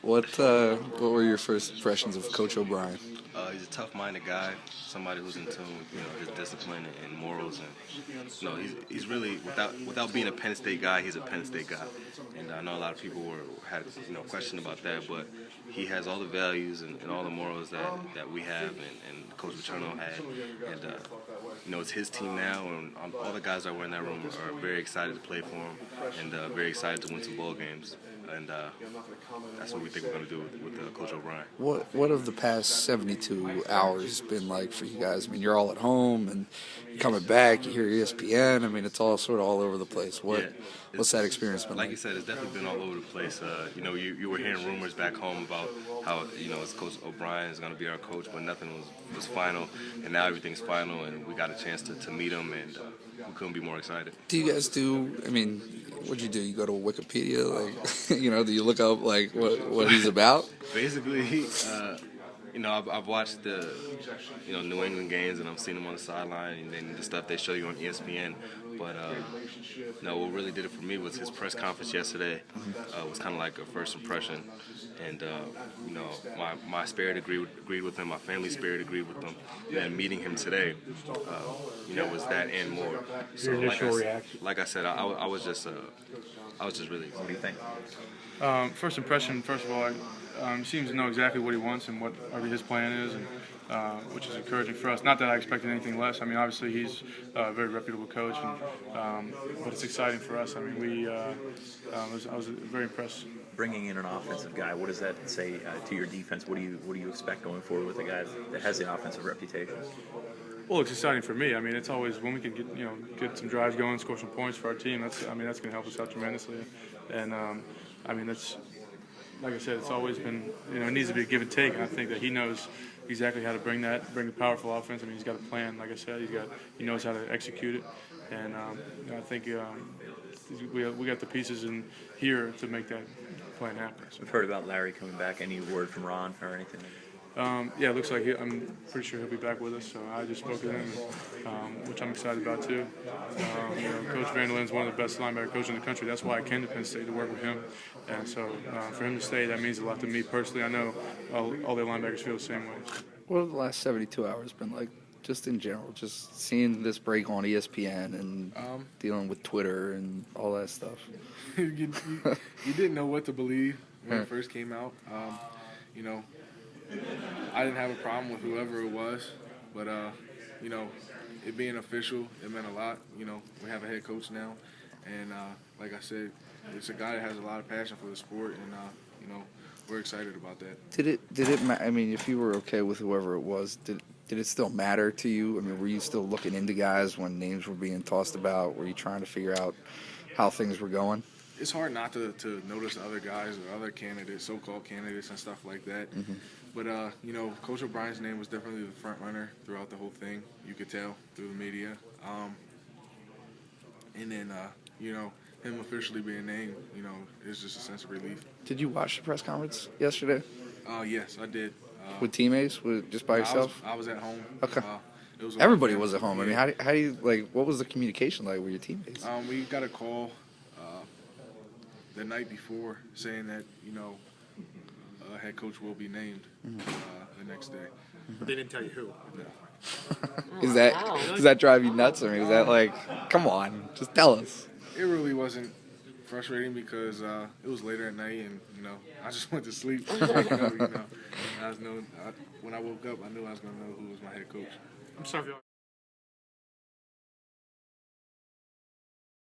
What were your first impressions of Coach O'Brien? He's a tough-minded guy, somebody who's in tune with his discipline and morals, and he's really without being a Penn State guy, he's a Penn State guy, and I know a lot of people had question about that, but he has all the values and all the morals that we have, and Coach Paterno had, and it's his team now, and all the guys that were in that room are very excited to play for him, and very excited to win some bowl games. And that's what we think we're going to do with Coach O'Brien. What have the past 72 hours been like for you guys? I mean, you're all at home, and you're coming back, you hear ESPN. I mean, it's all sort of all over the place. What's that experience been like? Like you said, it's definitely been all over the place. You were hearing rumors back home about how, it's Coach O'Brien is going to be our coach, but nothing was final. And now everything's final, and we got a chance to meet him, and we couldn't be more excited. Do you guys what'd you do? You go to Wikipedia? Do you look up, what he's about? Basically, I've watched the, New England games, and I've seen him on the sideline, and then the stuff they show you on ESPN. But what really did it for me was his press conference yesterday. Was kind of like a first impression, and my spirit agreed with him, my family's spirit agreed with him, and meeting him today, was that and more. So your initial reaction? Like I said, I was just really. What do you think? First impression, first of all, he seems to know exactly what he wants and what his plan is, and which is encouraging for us. Not that I expected anything less. I mean, obviously he's a very reputable coach, but it's exciting for us. I mean, I was very impressed. Bringing in an offensive guy, what does that say to your defense? What do you expect going forward with a guy that has the offensive reputation? Well, it's exciting for me. I mean, it's always when we can get some drives going, score some points for our team. That's going to help us out tremendously. And that's, like I said, it's always been, it needs to be a give and take. And I think that he knows exactly how to bring the powerful offense. I mean, he's got a plan. Like I said, he knows how to execute it. And I think we got the pieces in here to make that plan happen. So. We've heard about Larry coming back. Any word from Ron or anything? Yeah, it looks like I'm pretty sure he'll be back with us. So I just spoke to him, which I'm excited about too. Coach Vanderlin's one of the best linebacker coaches in the country. That's why I came to Penn State to work with him. And so for him to stay, that means a lot to me personally. I know all the linebackers feel the same way. What have the last 72 hours been like, just in general? Just seeing this break on ESPN and dealing with Twitter and all that stuff. you didn't know what to believe when it first came out. I didn't have a problem with whoever it was, but it being official, it meant a lot. We have a head coach now, and like I said, it's a guy that has a lot of passion for the sport, and we're excited about that. Did it? I mean, if you were okay with whoever it was, did it still matter to you? I mean, were you still looking into guys when names were being tossed about? Were you trying to figure out how things were going? It's hard not to notice other guys or other candidates, so-called candidates and stuff like that. Mm-hmm. But, Coach O'Brien's name was definitely the front runner throughout the whole thing. You could tell through the media. And then, him officially being named, is just a sense of relief. Did you watch the press conference yesterday? Yes, I did. With teammates? Just by yourself? I was at home. Okay. Everybody was at home. Yeah. I mean, how do you, what was the communication like with your teammates? We got a call the night before saying that, head coach will be named the next day. But they didn't tell you who. No. Does that drive you nuts? I mean, is that like, come on, just tell us. It really wasn't frustrating because it was later at night, and I just went to sleep. When I woke up, I knew I was going to know who was my head coach. I'm sorry.